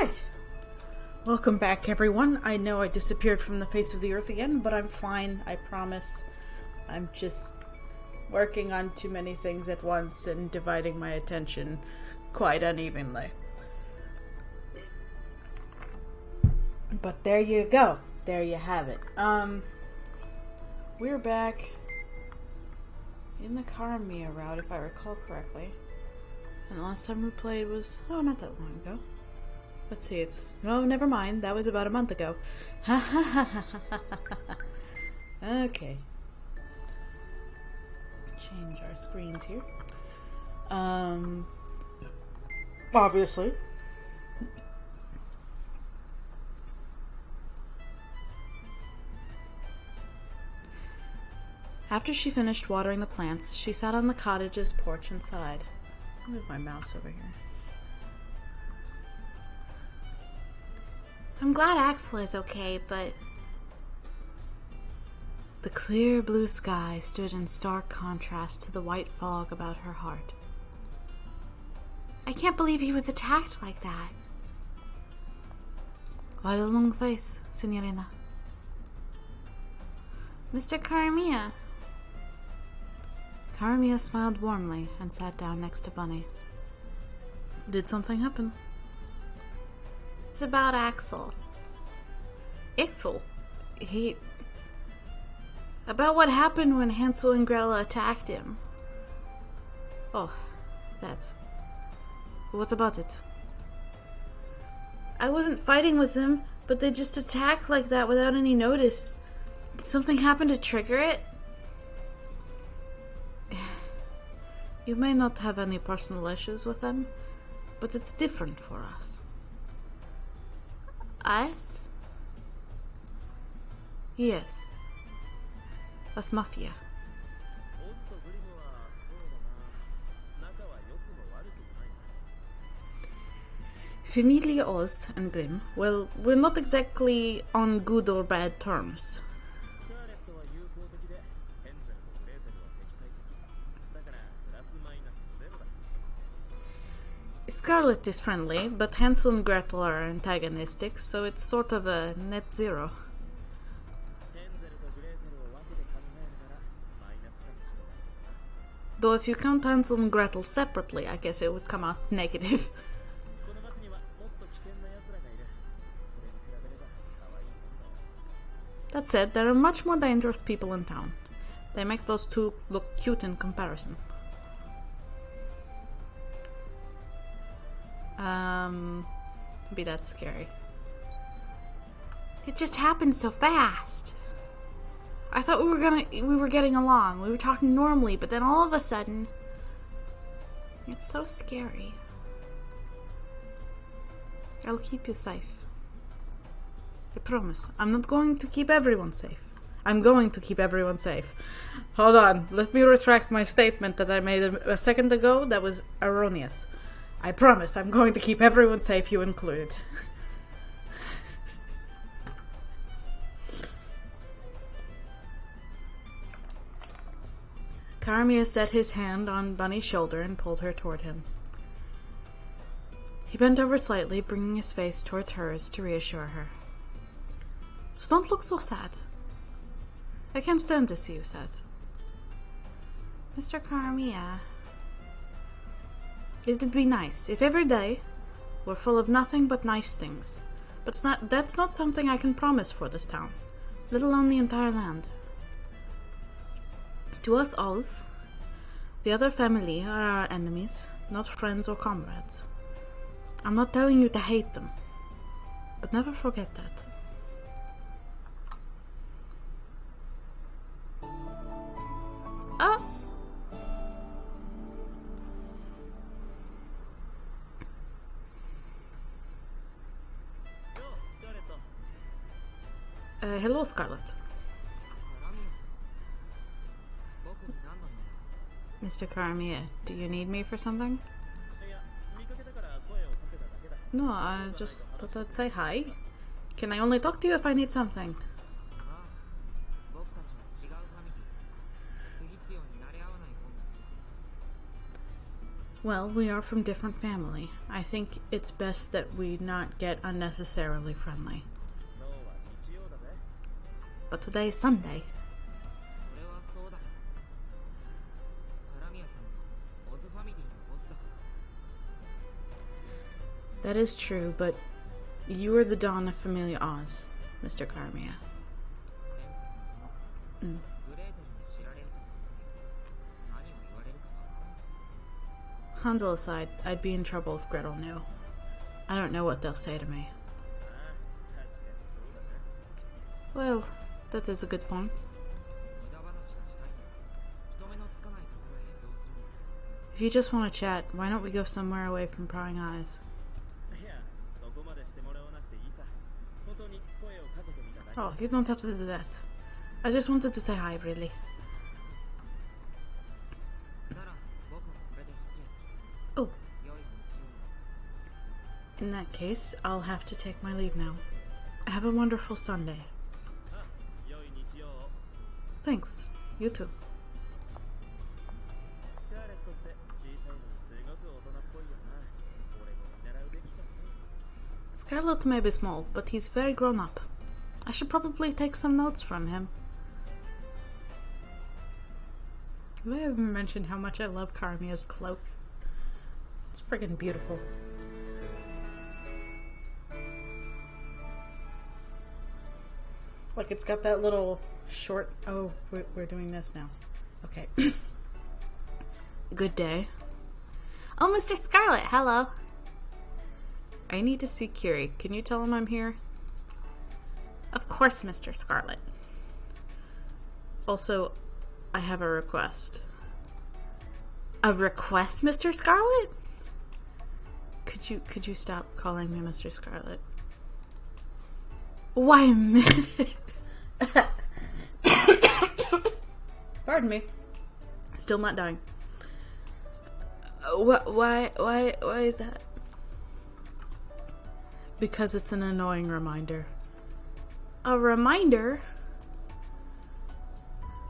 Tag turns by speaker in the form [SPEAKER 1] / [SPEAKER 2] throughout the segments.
[SPEAKER 1] Alright. Welcome back, everyone. I know I disappeared from the face of the earth again, but I'm fine, I promise. I'm just working on too many things at once and dividing my attention quite unevenly. But there you go. There you have it. We're back in the Karamia route, if I recall correctly. And the last time we played was, oh, not that long ago. Let's see, oh, never mind, that was about a month ago. Ha ha ha ha ha ha. Okay. Change our screens here. Obviously. After she finished watering the plants, she sat on the cottage's porch and sighed. I'll move my mouse over here.
[SPEAKER 2] I'm glad Axel is okay, but...
[SPEAKER 1] The clear blue sky stood in stark contrast to the white fog about her heart.
[SPEAKER 2] I can't believe he was attacked like that.
[SPEAKER 1] Why the long face, Signorina?
[SPEAKER 2] Mr. Karamia.
[SPEAKER 1] Karamia smiled warmly and sat down next to Bunny. Did something happen?
[SPEAKER 2] It's about Axel.
[SPEAKER 1] Axel? About what happened when Hansel and Gretel attacked him. Oh, that. What about it? I wasn't fighting with them, but they just attacked like that without any notice. Did something happen to trigger it? You may not have any personal issues with them, but it's different for us.
[SPEAKER 2] Us?
[SPEAKER 1] Yes. OZMAFIA. Familia Oz and Grimm, well, we're not exactly on good or bad terms. Scarlet is friendly, but Hansel and Gretel are antagonistic, so it's sort of a net zero. Though if you count Hansel and Gretel separately, I guess it would come out negative. That said, there are much more dangerous people in town. They make those two look cute in comparison. Be that scary.
[SPEAKER 2] It just happened so fast.
[SPEAKER 1] I thought we were getting along. We were talking normally, but then all of a sudden,
[SPEAKER 2] it's so scary.
[SPEAKER 1] I'll keep you safe. I promise. I'm not going to keep everyone safe. I'm going to keep everyone safe. Hold on. Let me retract my statement that I made a second ago. That was erroneous. I promise I'm going to keep everyone safe, you included. Karamia set his hand on Bunny's shoulder and pulled her toward him. He bent over slightly, bringing his face towards hers to reassure her. So don't look so sad. I can't stand to see you sad.
[SPEAKER 2] Mr. Karamia.
[SPEAKER 1] It'd be nice if every day were full of nothing but nice things. But that's not something I can promise for this town, let alone the entire land. To us Oz, the other family are our enemies, not friends or comrades. I'm not telling you to hate them, but never forget that.
[SPEAKER 2] Oh!
[SPEAKER 1] Hello, Scarlet. Mr. Karamia, do you need me for something? No, I just thought I'd say hi. Can I only talk to you if I need something? Well, we are from different family. I think it's best that we not get unnecessarily friendly. But today is Sunday. That is true, but you are the Dawn of Familia Oz, Mr. Karamiya. Hansel aside, I'd be in trouble if Gretel knew. I don't know what they'll say to me. Well, that is a good point. If you just want to chat, why don't we go somewhere away from prying eyes? Oh, you don't have to do that. I just wanted to say hi, really. Oh. In that case, I'll have to take my leave now. Have a wonderful Sunday. Thanks. You too. Scarlet may be small, but he's very grown up. I should probably take some notes from him. Have I ever mentioned how much I love Karamiya's cloak? It's friggin' beautiful. Like, it's got that little short... Oh, we're doing this now. Okay. Good day.
[SPEAKER 2] Oh, Mr. Scarlet, hello.
[SPEAKER 1] I need to see Kiri. Can you tell him I'm here?
[SPEAKER 2] Of course, Mr. Scarlet.
[SPEAKER 1] Also, I have a request.
[SPEAKER 2] A request, Mr. Scarlet?
[SPEAKER 1] Could you stop calling me Mr. Scarlet?
[SPEAKER 2] Why a minute?
[SPEAKER 1] Pardon me. Still not dying. Why is that? Because it's an annoying reminder.
[SPEAKER 2] A reminder?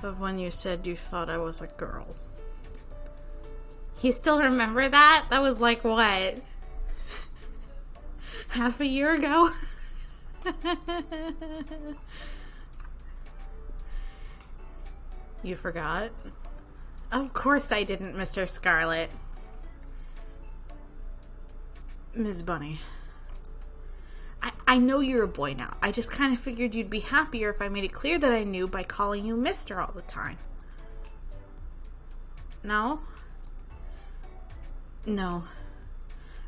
[SPEAKER 1] Of when you said you thought I was a girl.
[SPEAKER 2] You still remember that? That was like, what? Half a year ago?
[SPEAKER 1] You forgot?
[SPEAKER 2] Of course I didn't, Mr. Scarlet.
[SPEAKER 1] Ms. Bunny.
[SPEAKER 2] I know you're a boy now. I just kind of figured you'd be happier if I made it clear that I knew by calling you Mr. all the time.
[SPEAKER 1] No? No.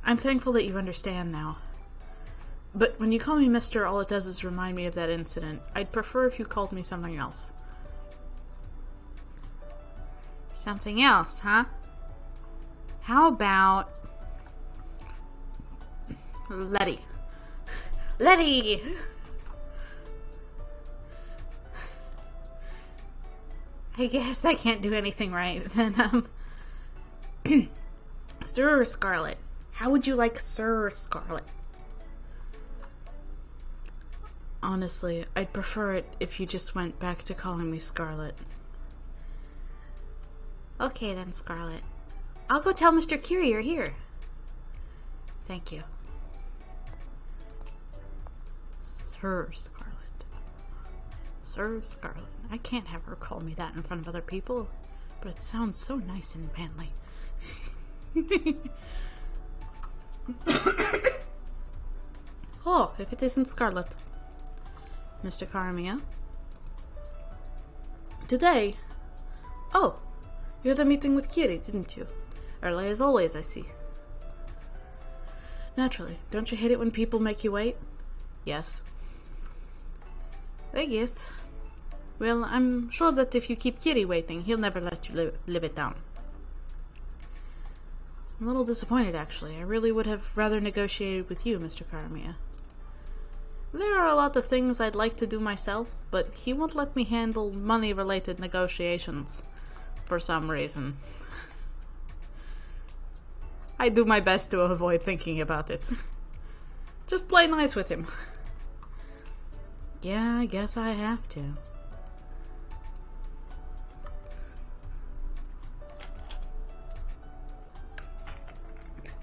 [SPEAKER 1] I'm thankful that you understand now. But when you call me Mr., all it does is remind me of that incident. I'd prefer if you called me something else.
[SPEAKER 2] Something else, huh? How about... Letty. Letty! I guess I can't do anything right then, Sir Scarlet. How would you like Sir Scarlet?
[SPEAKER 1] Honestly, I'd prefer it if you just went back to calling me Scarlet.
[SPEAKER 2] Okay then, Scarlet. I'll go tell Mr. Kiri you're here.
[SPEAKER 1] Thank you. Sir Scarlet. Sir Scarlet. I can't have her call me that in front of other people, but it sounds so nice and manly. Oh, if it isn't Scarlet. Mr. Karamiya? Today? Oh, you had a meeting with Kiri, didn't you? Early as always, I see. Naturally. Don't you hate it when people make you wait? Yes. I guess. Well, I'm sure that if you keep Kiri waiting, he'll never let you live it down. I'm a little disappointed, actually. I really would have rather negotiated with you, Mr. Karamiya. There are a lot of things I'd like to do myself, but he won't let me handle money-related negotiations. For some reason. I do my best to avoid thinking about it. Just play nice with him. Yeah, I guess I have to.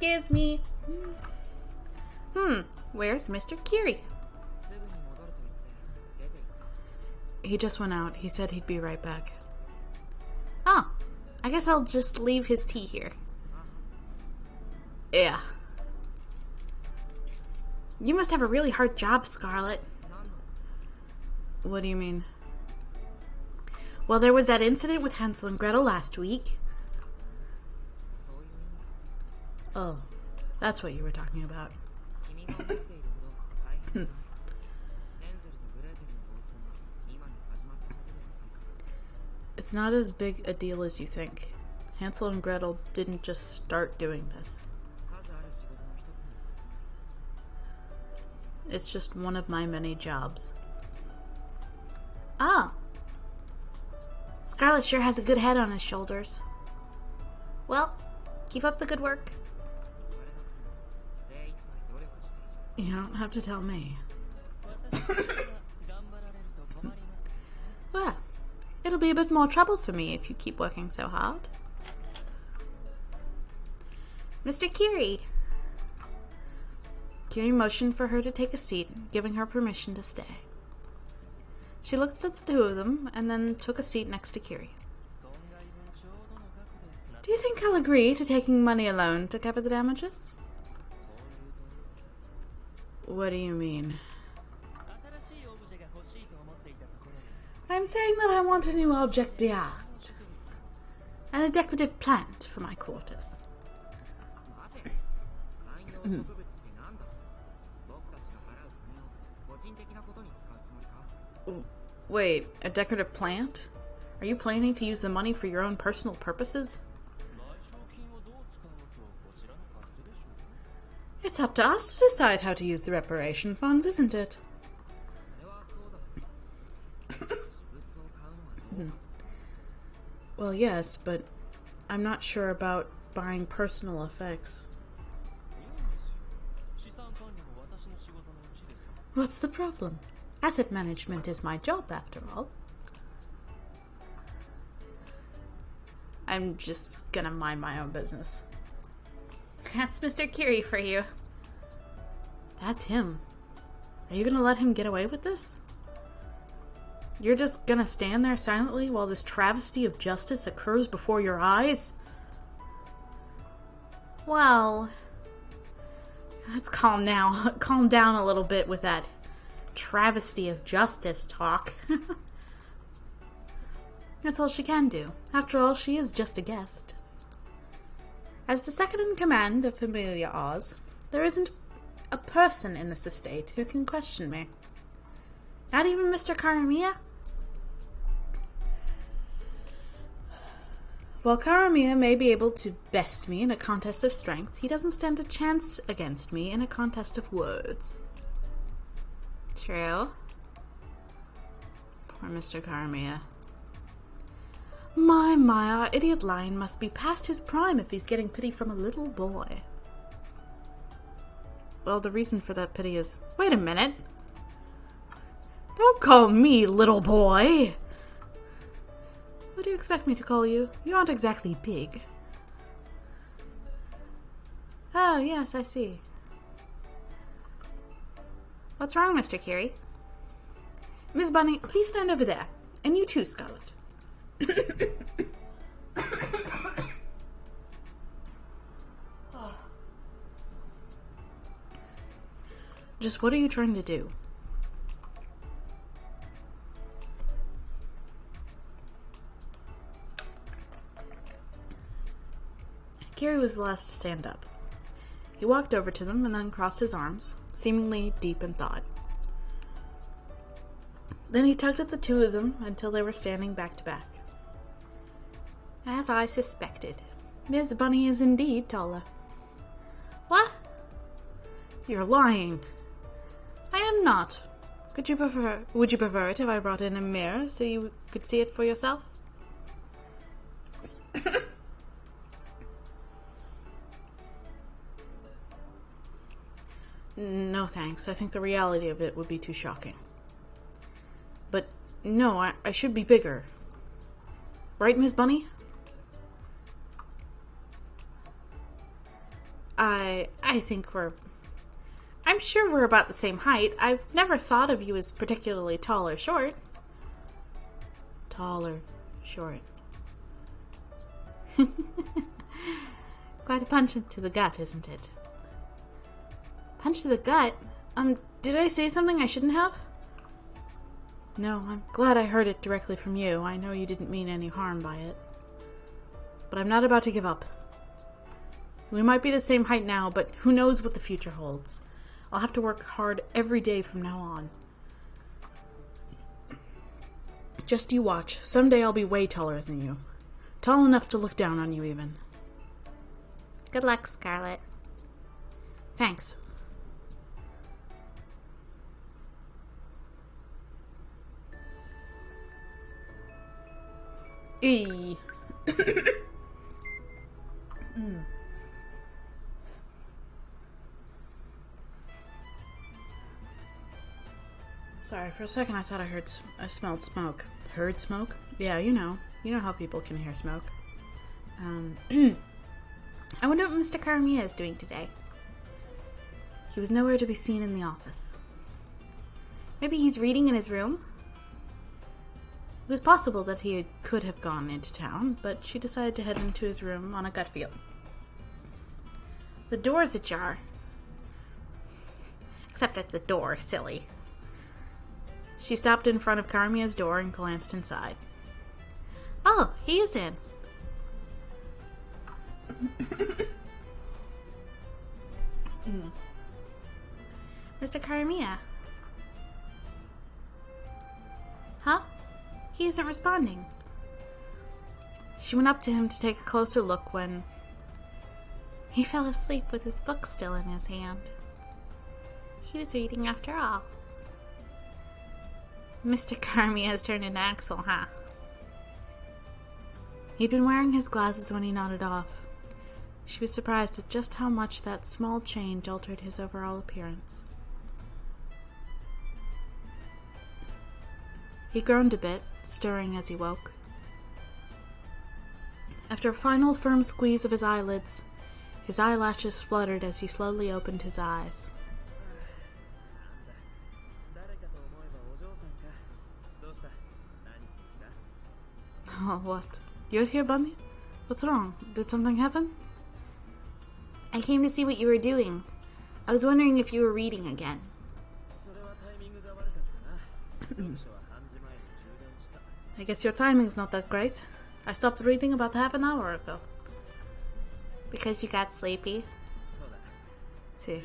[SPEAKER 2] Excuse me. Where's Mr. Kiri?
[SPEAKER 1] He just went out. He said he'd be right back.
[SPEAKER 2] Oh, I guess I'll just leave his tea here.
[SPEAKER 1] Yeah.
[SPEAKER 2] You must have a really hard job, Scarlet.
[SPEAKER 1] What do you mean?
[SPEAKER 2] Well, there was that incident with Hansel and Gretel last week.
[SPEAKER 1] Oh, that's what you were talking about. It's not as big a deal as you think. Hansel and Gretel didn't just start doing this. It's just one of my many jobs.
[SPEAKER 2] Oh. Scarlet sure has a good head on his shoulders. Well, keep up the good work.
[SPEAKER 1] You don't have to tell me.
[SPEAKER 2] Well, it'll be a bit more trouble for me if you keep working so hard. Mr. Kiri.
[SPEAKER 1] Kiri motioned for her to take a seat, giving her permission to stay. She looked at the two of them and then took a seat next to Kiri. Do you think I'll agree to taking money alone to cover the damages? What do you mean? I'm saying that I want a new object d'art and a decorative plant for my quarters. Wait, a decorative plant? Are you planning to use the money for your own personal purposes? It's up to us to decide how to use the reparation funds, isn't it? Well, yes, but I'm not sure about buying personal effects. What's the problem? Asset management is my job, after all. I'm just gonna mind my own business.
[SPEAKER 2] That's Mr. Kiri for you.
[SPEAKER 1] That's him. Are you gonna let him get away with this? You're just gonna stand there silently while this travesty of justice occurs before your eyes?
[SPEAKER 2] Well, let's calm down. Calm down a little bit with that travesty of justice talk.
[SPEAKER 1] That's all she can do. After all, she is just a guest. As the second in command of Familia Oz, there isn't a person in this estate who can question me.
[SPEAKER 2] Not even Mr. Karamiya?
[SPEAKER 1] While Karamiya may be able to best me in a contest of strength, he doesn't stand a chance against me in a contest of words.
[SPEAKER 2] True.
[SPEAKER 1] Poor Mr. Karamiya. My, our idiot lion must be past his prime if he's getting pity from a little boy. Well, the reason for that pity is... Wait a minute! Don't call me little boy! What do you expect me to call you? You aren't exactly big. Oh, yes, I see.
[SPEAKER 2] What's wrong, Mr. Kiri?
[SPEAKER 1] Miss Bunny, please stand over there. And you too, Scarlet. Just what are you trying to do? Kiri was the last to stand up. He walked over to them and then crossed his arms, seemingly deep in thought. Then he tugged at the two of them until they were standing back to back.
[SPEAKER 2] As I suspected.
[SPEAKER 1] Miss Bunny is indeed taller.
[SPEAKER 2] What?
[SPEAKER 1] You're lying. I am not. Would you prefer it if I brought in a mirror so you could see it for yourself? No thanks. I think the reality of it would be too shocking. But no, I should be bigger. Right, Miss Bunny?
[SPEAKER 2] I think I'm sure we're about the same height. I've never thought of you as particularly tall or short. Tall or short. Quite a punch into the gut, isn't it? Punch to the gut? Did I say something I shouldn't have? No, I'm glad I heard it directly from you. I know you didn't mean any harm by it. But I'm not about to give up. We might be the same height now, but who knows what the future holds. I'll have to work hard every day from now on. Just you watch. Someday I'll be way taller than you. Tall enough to look down on you, even. Good luck, Scarlet. Thanks. E. Sorry, for a second I thought I smelled smoke. Heard smoke? Yeah, you know how people can hear smoke. I wonder what Mr. Karamiya is doing today. He was nowhere to be seen in the office. Maybe he's reading in his room? It was possible that he could have gone into town, but she decided to head into his room on a gut feel. The door's ajar. Except it's a door, silly. She stopped in front of Karamiya's door and glanced inside. Oh, he is in. Mr. Karamiya. Huh? He isn't responding. She went up to him to take a closer look when he fell asleep with his book still in his hand. He was reading after all. Mr. Karamiya has turned into Axel, huh? He'd been wearing his glasses when he nodded off. She was surprised at just how much that small change altered his overall appearance. He groaned a bit, stirring as he woke. After a final firm squeeze of his eyelids, his eyelashes fluttered as he slowly opened his eyes. Oh, what? You're here, Bunny? What's wrong? Did something happen? I came to see what you were doing. I was wondering if you were reading again. I guess your timing's not that great. I stopped reading about half an hour ago. Because you got sleepy? See.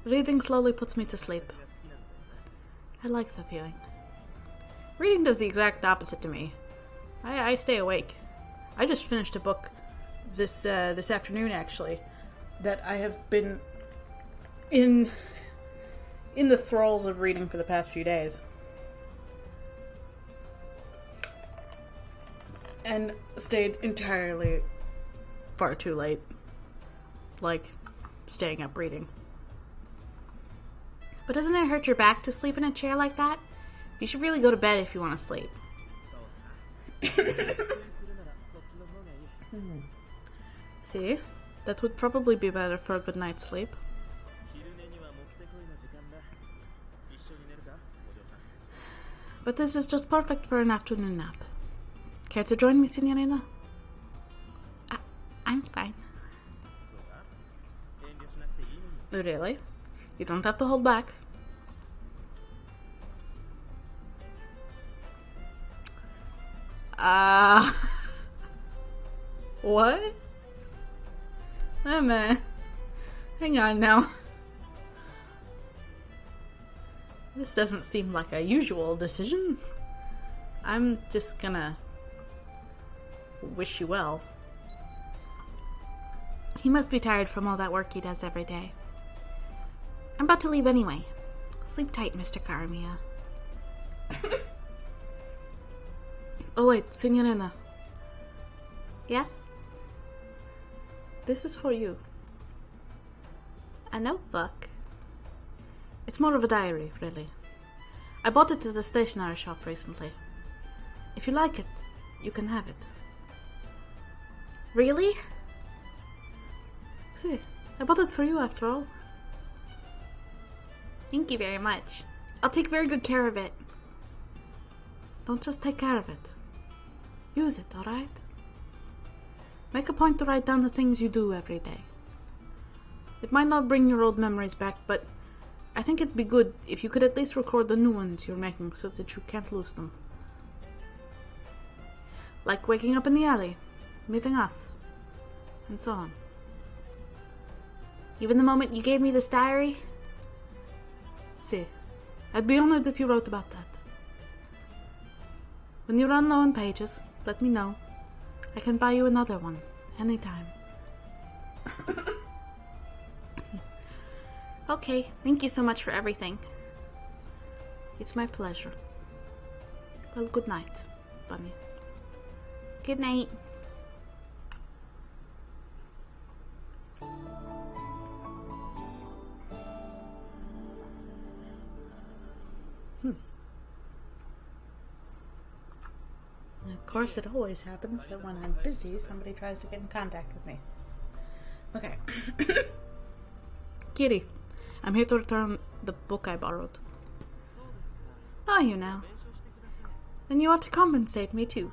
[SPEAKER 2] Reading slowly puts me to sleep. I like the feeling. Reading does the exact opposite to me. I stay awake. I just finished a book this afternoon, actually, that I have been in the thralls of reading for the past few days. And stayed entirely far too late. Like, staying up reading. But doesn't it hurt your back to sleep in a chair like that? You should really go to bed if you want to sleep. See? That would probably be better for a good night's sleep. But this is just perfect for an afternoon nap. Care to join me, Signorina? I'm fine. Really? You don't have to hold back. What? Oh, man. Hang on now. This doesn't seem like a usual decision. I'm just gonna wish you well. He must be tired from all that work he does every day. I'm about to leave anyway. Sleep tight, Mr. Karamiya. Oh wait, Signorina. Yes? This is for you. A notebook? It's more of a diary, really. I bought it at the stationery shop recently. If you like it, you can have it. Really?
[SPEAKER 1] See, I bought it for you after all.
[SPEAKER 2] Thank you very much. I'll take very good care of it.
[SPEAKER 1] Don't just take care of it. Use it, alright? Make a point to write down the things you do every day. It might not bring your old memories back, but I think it'd be good if you could at least record the new ones you're making so that you can't lose them. Like waking up in the alley, meeting us, and so on.
[SPEAKER 2] Even the moment you gave me this diary?
[SPEAKER 1] See, I'd be honored if you wrote about that. When you run low on pages, let me know. I can buy you another one, anytime.
[SPEAKER 2] Okay, thank you so much for everything.
[SPEAKER 1] It's my pleasure. Well, good night, Bunny.
[SPEAKER 2] Good night.
[SPEAKER 1] Of course, it always happens that when I'm busy, somebody tries to get in contact with me. Okay. Kitty, I'm here to return the book I borrowed.
[SPEAKER 2] Are you now?
[SPEAKER 1] Then you ought to compensate me too.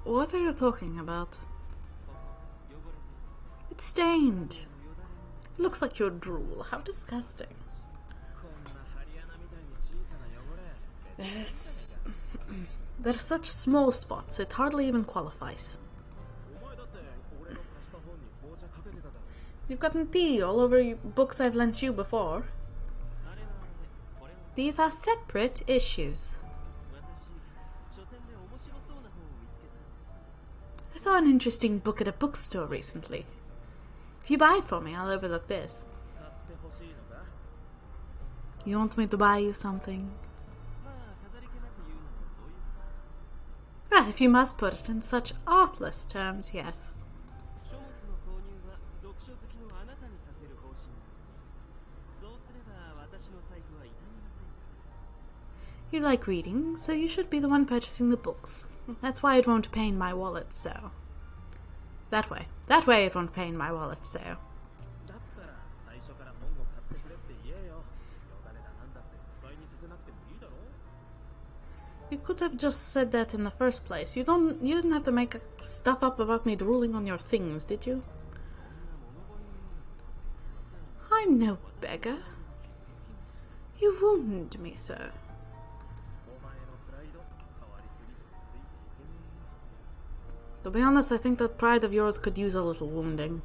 [SPEAKER 1] What are you talking about? It's stained. It looks like your drool. How disgusting. There's such small spots, it hardly even qualifies. You've gotten tea all over books I've lent you before.
[SPEAKER 2] These are separate issues.
[SPEAKER 1] I saw an interesting book at a bookstore recently. If you buy it for me, I'll overlook this. You want me to buy you something? Well, if you must put it in such artless terms, yes. You like reading, so you should be the one purchasing the books. That's why it won't pain my wallet so. That way it won't pain my wallet so. You could have just said that in the first place. You didn't have to make stuff up about me drooling on your things, did you? I'm no beggar. You wound me, sir. To be honest, I think that pride of yours could use a little wounding.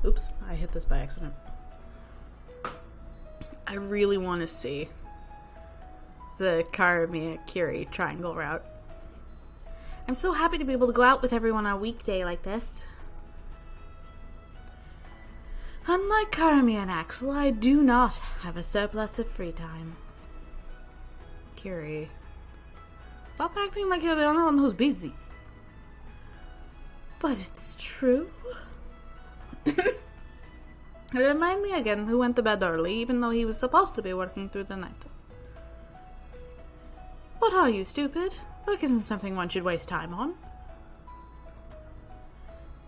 [SPEAKER 1] Oops, I hit this by accident. I really want to see the Karamiya Kiri triangle route. I'm so happy to be able to go out with everyone on a weekday like this. Unlike Karamiya and Axel, I do not have a surplus of free time. Kiri, stop acting like you're the only one who's busy. But it's true. Remind me again who went to bed early, even though he was supposed to be working through the night. What are you, stupid? Work isn't something one should waste time on.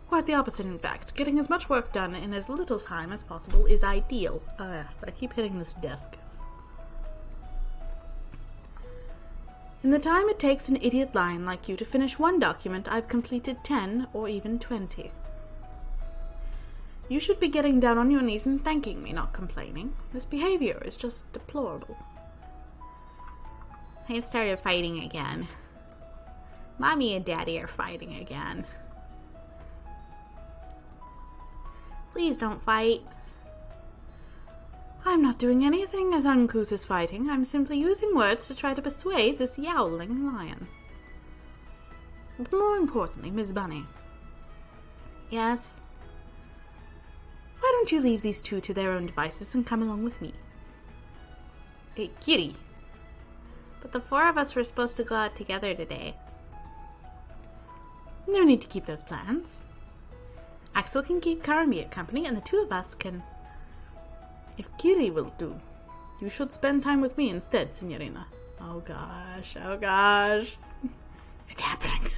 [SPEAKER 1] Quite the opposite, in fact. Getting as much work done in as little time as possible is ideal. I keep hitting this desk. In the time it takes an idiot lion like you to finish one document, I've completed 10 or even 20. You should be getting down on your knees and thanking me, not complaining. This behavior is just deplorable.
[SPEAKER 2] I have started fighting again. Mommy and Daddy are fighting again. Please don't fight.
[SPEAKER 1] I'm not doing anything as uncouth as fighting. I'm simply using words to try to persuade this yowling lion. But more importantly, Miss Bunny.
[SPEAKER 2] Yes?
[SPEAKER 1] Why don't you leave these two to their own devices and come along with me? Hey, Kitty.
[SPEAKER 2] But the four of us were supposed to go out together today. No need to keep those plans. Axel can keep Karamiya company, and the two of us can... If Kiri will do, you should spend time with me instead, Signorina. Oh gosh, oh gosh. It's happening.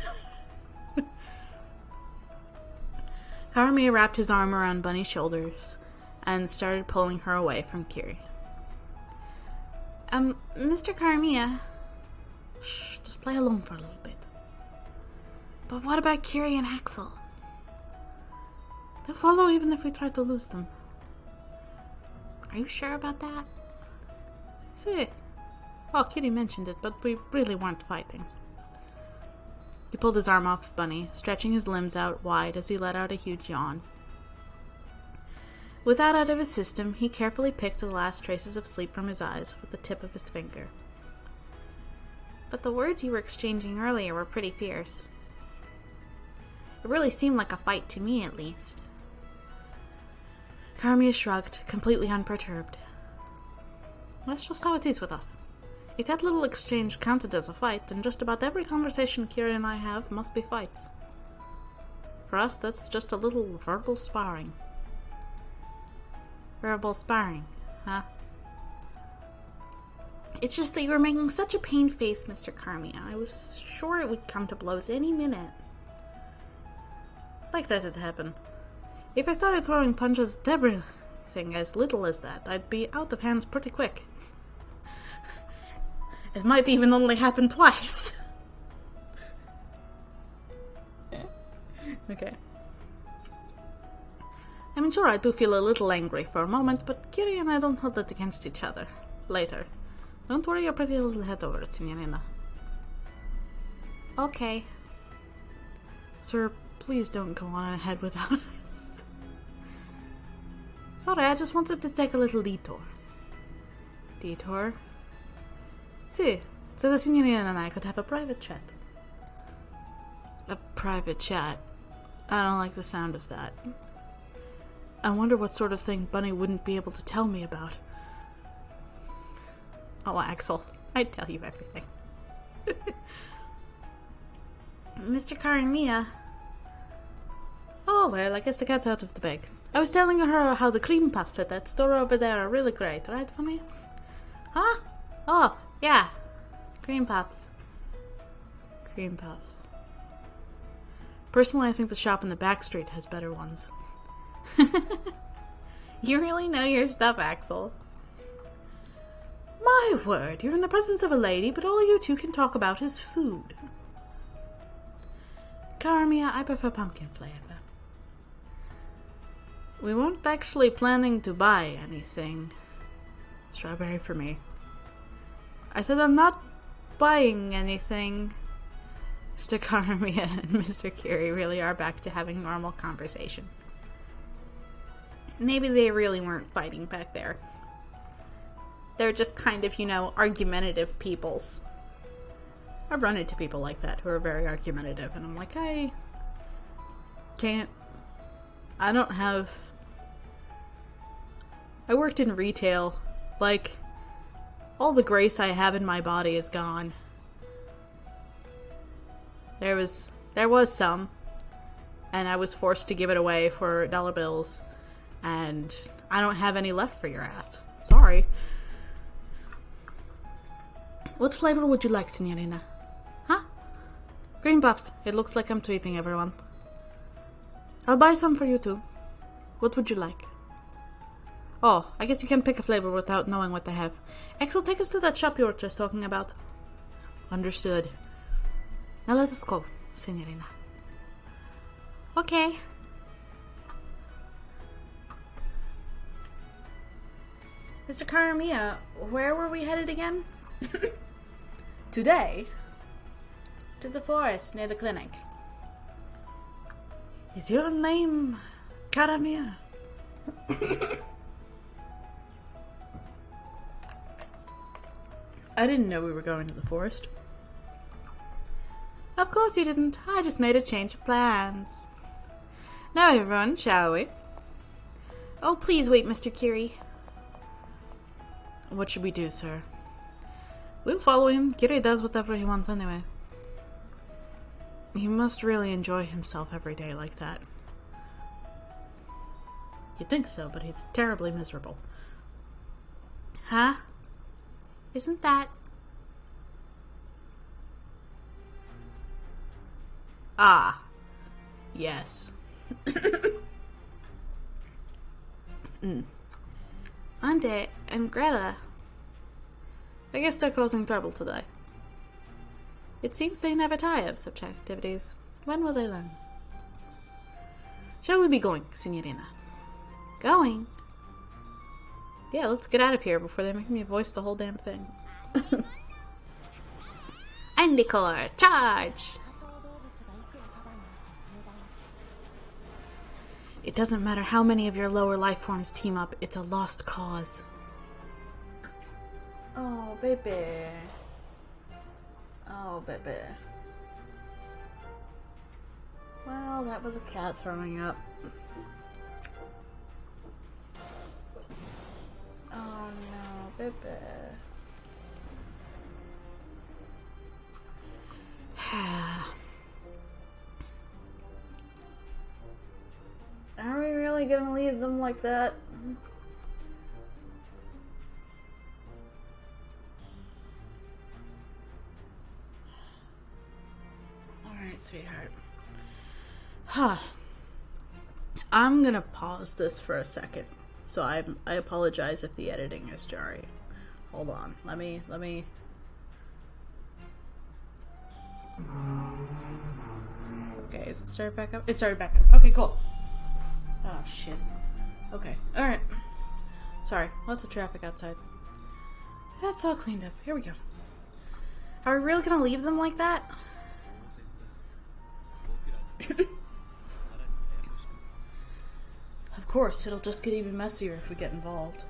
[SPEAKER 2] Karamiya wrapped his arm around Bunny's shoulders and started pulling her away from Kiri. Mr. Karamiya. Shh, just play alone for a little bit. But what about Kiri and Axel? They'll follow even if we try to lose them. Are you sure about that? See. Well, Kitty mentioned it, but we really weren't fighting. He pulled his arm off Bunny, stretching his limbs out wide as he let out a huge yawn. With that out of his system, he carefully picked the last traces of sleep from his eyes with the tip of his finger. But the words you were exchanging earlier were pretty fierce. It really seemed like a fight to me, at least. Karamiya shrugged, completely unperturbed. That's just how it is with us. If that little exchange counted as a fight, then just about every conversation Kira and I have must be fights. For us, that's just a little verbal sparring. Verbal sparring, huh? It's just that you were making such a pained face, Mr. Karamiya. I was sure it would come to blows any minute. Like that had happened. If I started throwing punches at everything as little as that, I'd be out of hands pretty quick. It might even only happen twice. Okay. I mean, sure, I do feel a little angry for a moment, but Kiri and I don't hold it against each other. Later. Don't worry your pretty little head over it, Signorina. Okay. Sir, please don't go on ahead without us. Sorry, I just wanted to take a little detour. Detour? See, so the Signorina and I could have a private chat. A private chat? I don't like the sound of that. I wonder what sort of thing Bunny wouldn't be able to tell me about. Oh, Axel, I'd tell you everything. Mr. Karamiya. Oh, well, I guess the cat's out of the bag. I was telling her how the cream puffs at that store over there are really great, right, Bunny? Huh? Oh, yeah. Cream puffs. Cream puffs. Personally, I think the shop in the back street has better ones. You really know your stuff, Axel. My word, you're in the presence of a lady, but all you two can talk about is food. Karamiya, I prefer pumpkin flavor. We weren't actually planning to buy anything. Strawberry for me. I said I'm not buying anything. Mr. Karamiya and Mr. Kiri really are back to having normal conversation. Maybe they really weren't fighting back there. They're just kind of, you know, argumentative peoples. I've run into people like that who are very argumentative, and I'm like, I don't have... I worked in retail. Like, all the grace I have in my body is gone. There was some, and I was forced to give it away for dollar bills, and I don't have any left for your ass. Sorry. What flavor would you like, Signorina? Huh? Green puffs. It looks like I'm treating everyone. I'll buy some for you too. What would you like? Oh, I guess you can pick a flavor without knowing what they have. Axel, take us to that shop you were just talking about. Understood. Now let us go, Signorina. Okay. Mr. Karamiya, where were we headed again? Today? To the forest near the clinic. Is your name Karamiya? I didn't know we were going to the forest. Of course you didn't. I just made a change of plans. Now everyone, shall we? Oh, please wait, Mr. Kiri. What should we do, sir? We'll follow him. Kiri does whatever he wants anyway.
[SPEAKER 1] He must really enjoy himself every day like that. You'd think so, but he's terribly miserable.
[SPEAKER 2] Huh? Isn't that...
[SPEAKER 1] Ah. Yes.
[SPEAKER 2] Ante and Greta.
[SPEAKER 1] I guess they're causing trouble today.
[SPEAKER 2] It seems they never tire of such activities. When will they learn?
[SPEAKER 1] Shall we be going, Signorina?
[SPEAKER 2] Going?
[SPEAKER 1] Yeah, let's get out of here before they make me voice the whole damn thing.
[SPEAKER 2] Endicor, charge!
[SPEAKER 1] It doesn't matter how many of your lower life forms team up, it's a lost cause. Oh, baby. Oh, baby. Well, that was a cat throwing up. Oh no, baby. Are we really gonna leave them like that? Alright, sweetheart. I'm gonna pause this for a second. So I apologize if the editing is jarring. Hold on. Let me Okay, is it started back up? It started back up. Okay, cool. Oh shit. Okay. Alright. Sorry. Lots of traffic outside. That's all cleaned up. Here we go. Are we really gonna leave them like that? Of course, it'll just get even messier if we get involved.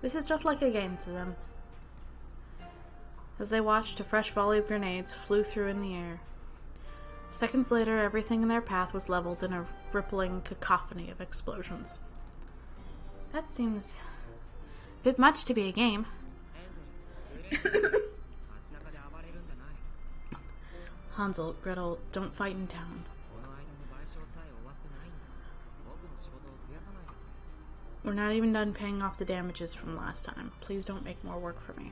[SPEAKER 1] This is just like a game to them. As they watched, a fresh volley of grenades flew through in the air. Seconds later, everything in their path was leveled in a rippling cacophony of explosions.
[SPEAKER 2] That seems a bit much to be a game.
[SPEAKER 1] Hansel, Gretel, don't fight in town. We're not even done paying off the damages from last time. Please don't make more work for me.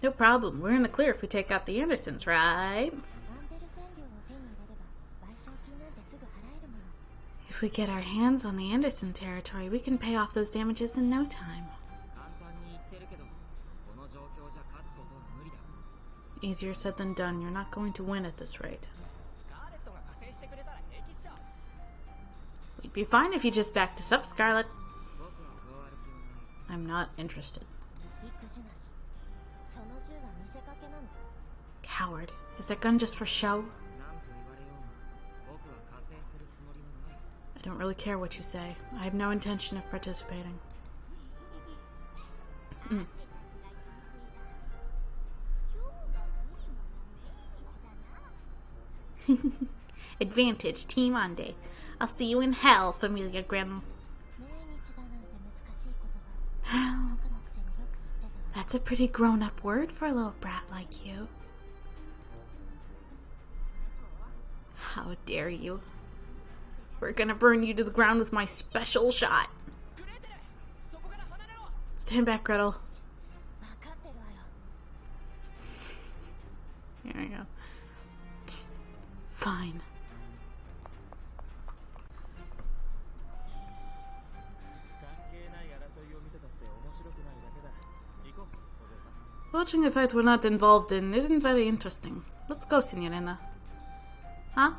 [SPEAKER 1] No problem. We're in the clear if we take out the Andersons, right?
[SPEAKER 2] If we get our hands on the Anderson territory, we can pay off those damages in no time.
[SPEAKER 1] Easier said than done. You're not going to win at this rate.
[SPEAKER 2] We'd be fine if you just backed us up, Scarlet.
[SPEAKER 1] I'm not interested.
[SPEAKER 2] Coward. Is that gun just for show?
[SPEAKER 1] I don't really care what you say. I have no intention of participating.
[SPEAKER 2] Advantage, Team Ande. I'll see you in hell, Familia Grimm. That's a pretty grown-up word for a little brat like you. How dare you? We're gonna burn you to the ground with my special shot.
[SPEAKER 1] Stand back, Gretel. Here we go.
[SPEAKER 2] Fine.
[SPEAKER 1] Watching a fight we're not involved in isn't very interesting. Let's go, Signorina.
[SPEAKER 2] Huh?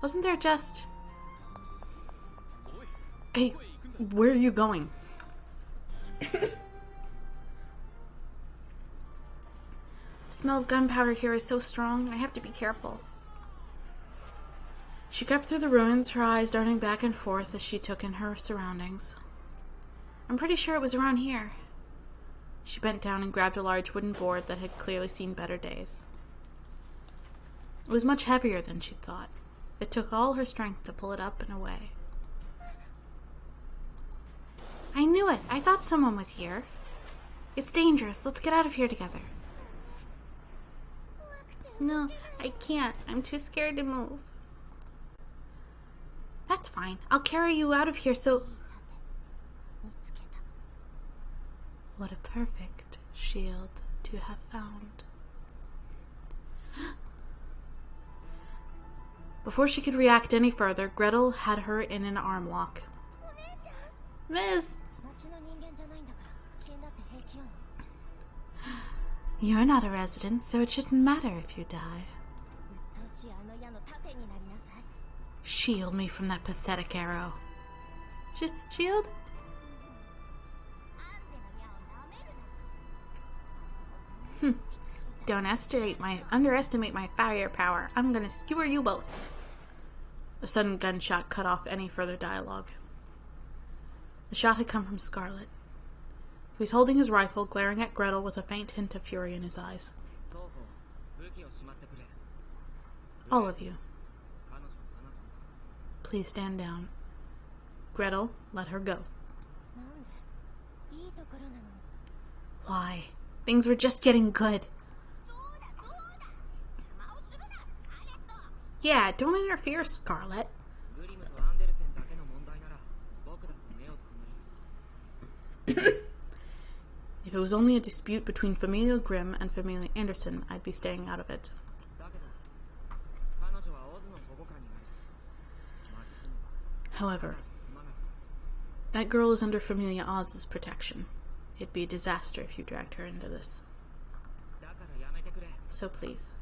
[SPEAKER 2] Wasn't there just...
[SPEAKER 1] Hey, where are you going?
[SPEAKER 2] The smell of gunpowder here is so strong, I have to be careful.
[SPEAKER 1] She crept through the ruins, her eyes darting back and forth as she took in her surroundings.
[SPEAKER 2] I'm pretty sure it was around here.
[SPEAKER 1] She bent down and grabbed a large wooden board that had clearly seen better days. It was much heavier than she'd thought. It took all her strength to pull it up and away.
[SPEAKER 2] I knew it. I thought someone was here. It's dangerous. Let's get out of here together. No, I can't. I'm too scared to move. That's fine. I'll carry you out of here so... What a perfect shield to have found. Before she could react any further, Gretel had her in an arm lock. Miss! You're not a resident, so it shouldn't matter if you die. Shield me from that pathetic arrow. Shield? Don't underestimate my firepower. I'm gonna skewer you both. A sudden gunshot cut off any further dialogue. The shot had come from Scarlet. He was holding his rifle, glaring at Gretel with a faint hint of fury in his eyes. All of you. Please stand down. Gretel, let her go. Why? Things were just getting good. Yeah, don't interfere, Scarlet. If it was only a dispute between Familia Grimm and Familia Anderson, I'd be staying out of it. However, that girl is under Familia Oz's protection. It'd be a disaster if you dragged her into this. So please,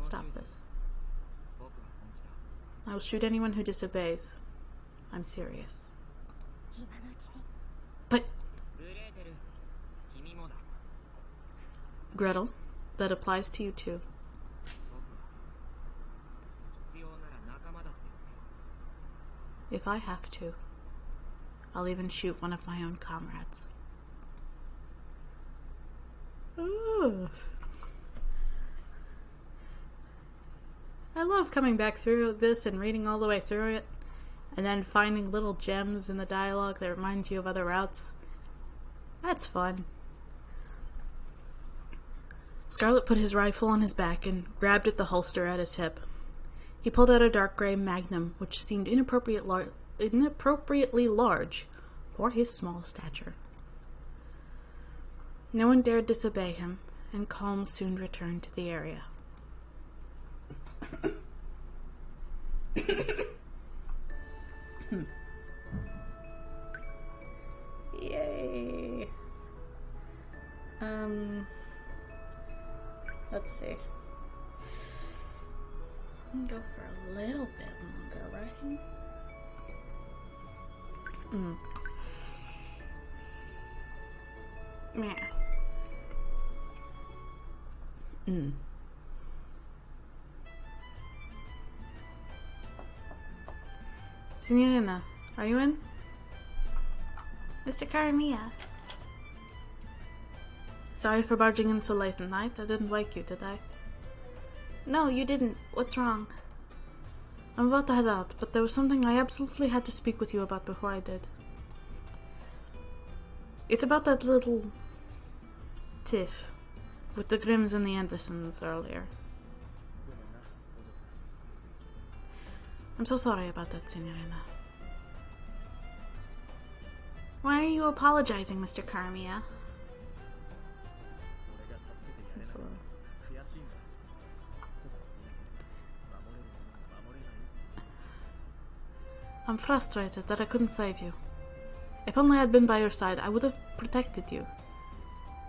[SPEAKER 2] stop this. I will shoot anyone who disobeys. I'm serious. But... Gretel, that applies to you too. If I have to, I'll even shoot one of my own comrades. Ooh. I love coming back through this and reading all the way through it, and then finding little gems in the dialogue that reminds you of other routes. That's fun. Scarlet put his rifle on his back and grabbed at the holster at his hip. He pulled out a dark gray magnum, which seemed inappropriately large for his small stature. No one dared disobey him, and calm soon returned to the area. Yay. Let's see. We can go for a little bit longer, right? Yeah. Signorina, are you in? Mr. Karamia. Sorry for barging in so late at night. I didn't wake you, did I? No, you didn't. What's wrong? I'm about to head out, but there was something I absolutely had to speak with you about before I did. It's about that little tiff with the Grimms and the Andersons earlier. I'm so sorry about that, Signorina. Why are you apologizing, Mr. Karamia? I'm frustrated that I couldn't save you. If only I'd been by your side, I would have protected you.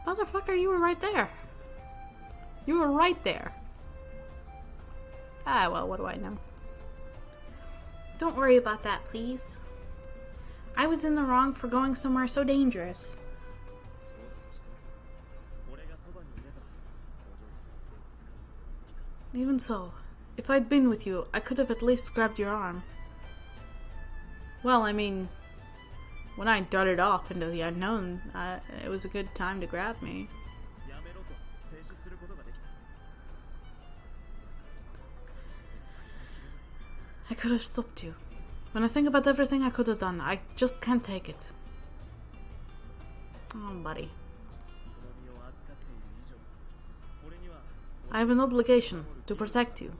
[SPEAKER 2] Motherfucker, you were right there. You were right there. Ah, well, what do I know? Don't worry about that, please. I was in the wrong for going somewhere so dangerous. Even so, if I'd been with you, I could have at least grabbed your arm. Well, I mean, when I darted off into the unknown, it was a good time to grab me. I could have stopped you.
[SPEAKER 1] When I think about everything I could have done, I just can't take it. Oh, buddy. I have an obligation to protect you.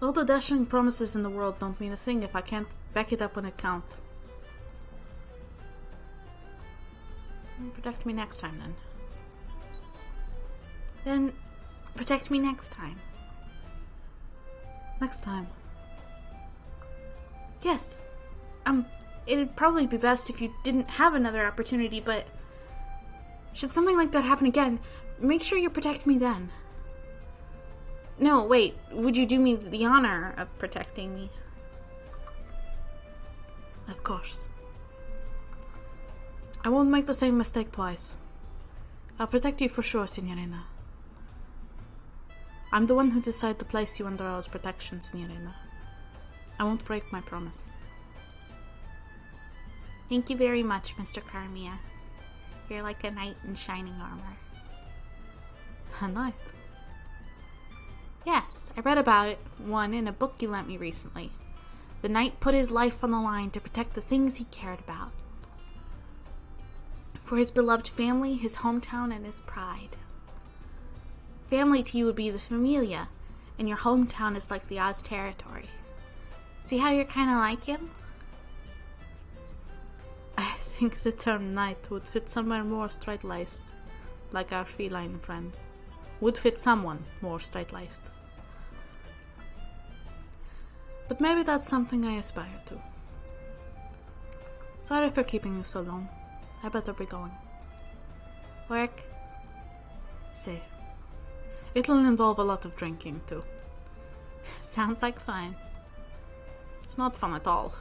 [SPEAKER 1] All the dashing promises in the world don't mean a thing if I can't back it up when it counts. Protect me next time, then. Then, protect me next time. Next time. Yes. It'd probably be best if you didn't have another opportunity, but should something like that happen again, make sure you protect me then. No, wait, would you do me the honor of protecting me? Of course. I won't make the same mistake twice. I'll protect you for sure, Signorina. I'm the one who decided to place you under O's protection, Signorina. I won't break my promise. Thank you very much, Mr. Carmia. You're like a knight in shining armor. A knight? Yes, I read about one in a book you lent me recently. The knight put his life on the line to protect the things he cared about. For his beloved family, his hometown, and his pride. Family to you would be the Familia, and your hometown is like the Oz territory. See how you're kinda like him? I think the term knight would fit somewhere more straight-laced, like our feline friend. Would fit someone more straight-laced. But maybe that's something I aspire to. Sorry for keeping you so long. I better be going. Work? See. It'll involve a lot of drinking, too. Sounds like fun. It's not fun at all.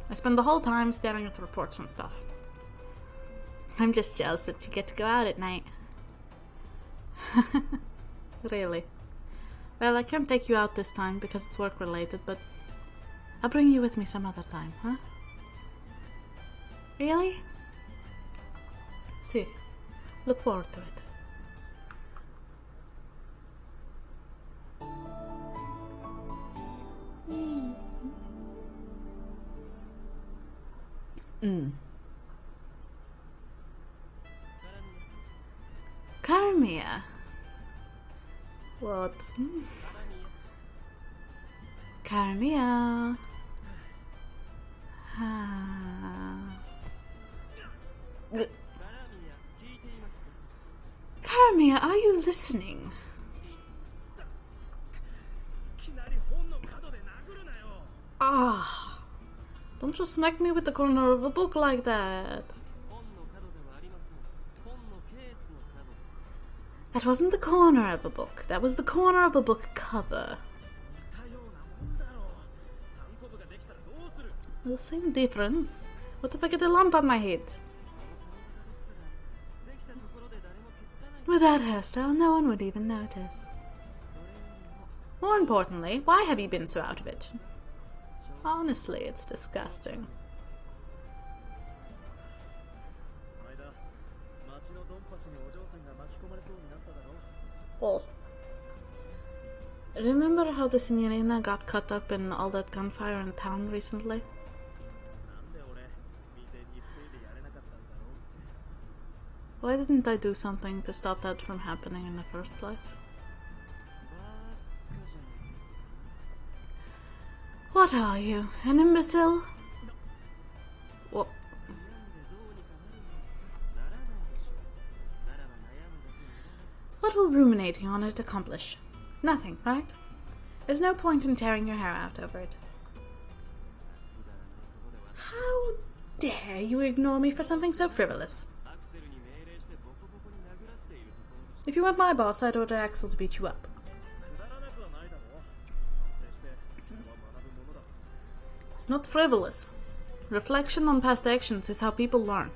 [SPEAKER 1] I spend the whole time staring at the reports and stuff. I'm just jealous that you get to go out at night. Really. Well, I can't take you out this time because it's work-related, but I'll bring you with me some other time, huh? Really? See, look forward to it. Carmia. What? Carmia. Carmia, are you listening? Ah, don't just smack me with the corner of a book like that. That wasn't the corner of a book. That was the corner of a book cover. The same difference. What if I get a lump on my head? With that hairstyle, no one would even notice. More importantly, why have you been so out of it? Honestly, it's disgusting. Oh. Remember how the Signorina got caught up in all that gunfire in town recently? Why didn't I do something to stop that from happening in the first place? What are you, an imbecile? What? What will ruminating on it accomplish? Nothing, right? There's no point in tearing your hair out over it. How dare you ignore me for something so frivolous? If you weren't my boss, I'd order Axel to beat you up. It's not frivolous. Reflection on past actions is how people learn.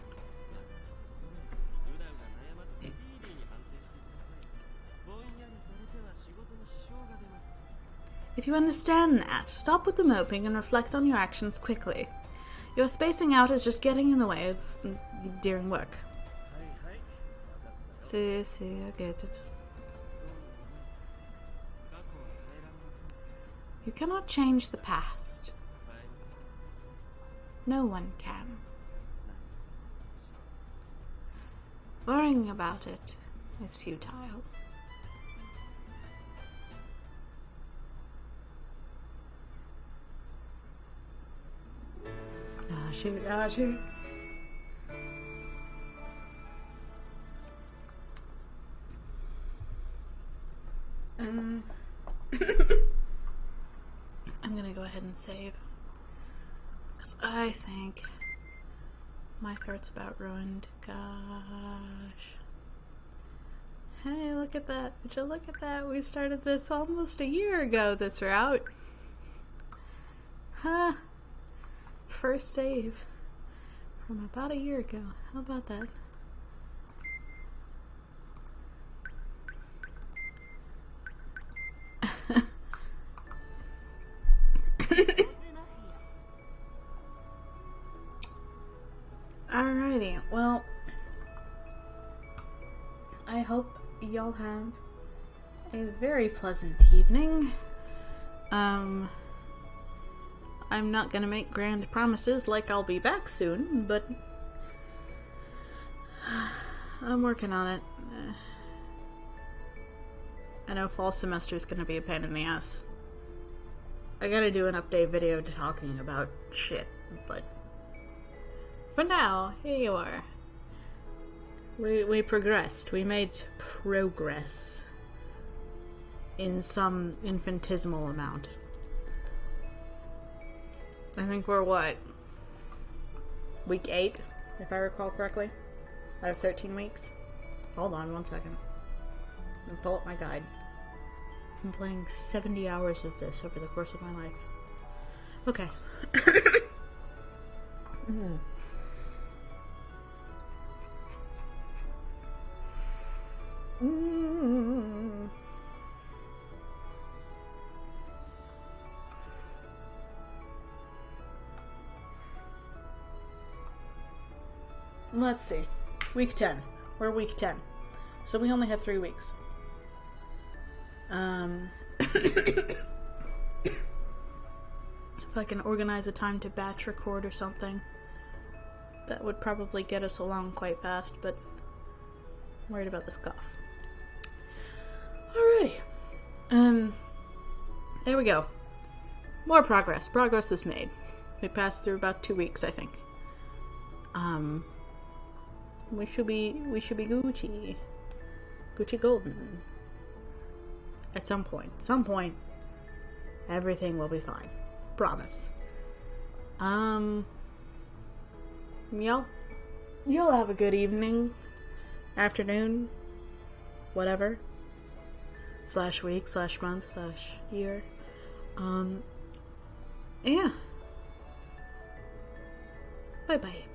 [SPEAKER 1] If you understand that, stop with the moping and reflect on your actions quickly. Your spacing out is just getting in the way of during work. See, I get it.
[SPEAKER 2] You cannot change the past. No one can. Worrying about it is futile.
[SPEAKER 1] Ah, shoot, ah, shoot.
[SPEAKER 2] I'm gonna go ahead and save. Because I think my throat's about ruined. Gosh. Hey, look at that. Would you look at that? We started this almost a year ago, this route. Huh. First save from about a year ago. How about that? Alrighty, well, I hope y'all have a very pleasant evening. I'm not gonna make grand promises like I'll be back soon, but I'm working on it. I know fall semester is gonna be a pain in the ass. I gotta do an update video talking about shit, but for now, here you are. We progressed. We made progress in some infinitesimal amount. I think we're what? Week 8, if I recall correctly? Out of 13 weeks? Hold on 1 second. Let me pull up my guide. I've been playing 70 hours of this over the course of my life. Okay. Let's see. Week 10. We're week 10. So we only have 3 weeks. If I can organize a time to batch record or something, that would probably get us along quite fast, but I'm worried about this cough. Alrighty. There we go. More progress. Progress is made. We passed through about 2 weeks, I think. We should be Gucci. Gucci golden. At some point. Everything will be fine. Promise. Y'all have a good evening, afternoon, whatever, /week, /month, /year. Yeah. Bye-bye.